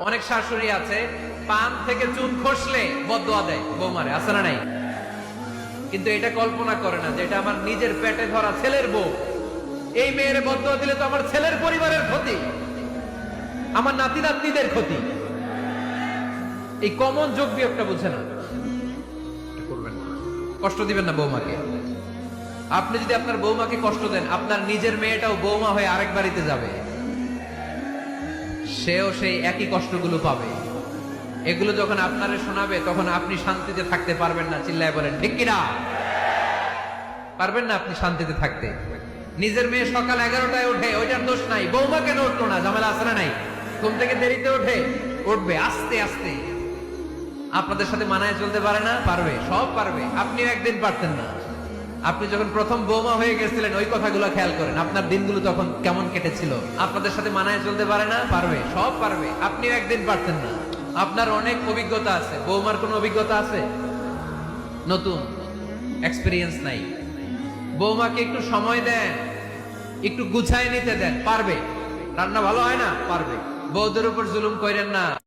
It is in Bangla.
অনেক শাশুড়ি আছে পান থেকে চুন খসলে বদদোয়া দেয় বৌমারে, আছে না নাই? কিন্তু এটা কল্পনা করে না যে এটা আমার নিজের পেটে ধরা ছেলের বউ। এই মেয়ের বদদোয়া দিলে তো আমার ছেলের পরিবারের ক্ষতি, আমার নাতি নাতনিদের ক্ষতি। এই কমন যোগ বিয়োগটা বুঝে না। করবেন না, কষ্ট দিবেন না বৌমাকে। আপনি যদি আপনার বৌমাকে কষ্ট দেন, আপনার নিজের মেয়েটাও বৌমা হয়ে আরেক বাড়িতে যাবে, সেও সেই একই কষ্টগুলো পাবে। এগুলো যখন আপনারে শোনাবে তখন আপনি শান্তিতে থাকতে পারবেন না। চিল্লায় বলেন ঠিক কিনা? পারবেন না আপনি শান্তিতে থাকতে। নিজের মেয়ে সকাল 11টায় ওঠে, ওইটার দোষ নাই। বৌমা কেন উঠলো না? ঝামেলা আছে না নাই? ঘুম থেকে দেরিতে ওঠে, উঠবে আস্তে আস্তে। আপনাদের সাথে মানায় চলতে পারে না? পারবে, সব পারবে। আপনিও একদিন পারতেন না। আপনি যখন প্রথম বৌমা হয়ে গেছিলেন ওই কথাগুলো খেয়াল করেন, আপনার দিনগুলো তখন কেমন কেটেছিল। আপনাদের সাথে মানায় চলতে পারে না? পারবে, সব পারবে। আপনিও একদিন পারতেন না। আপনার অনেক অভিজ্ঞতা আছে, বৌমার কোনো অভিজ্ঞতা আছে? নতুন এক্সপেরিয়েন্স নাই। বৌমাকে একটু সময় দেন, একটু গুছায় নিতে দেন, পারবে। রান্না ভালো হয় না? পারবে। বউদের উপর জুলুম করেন না।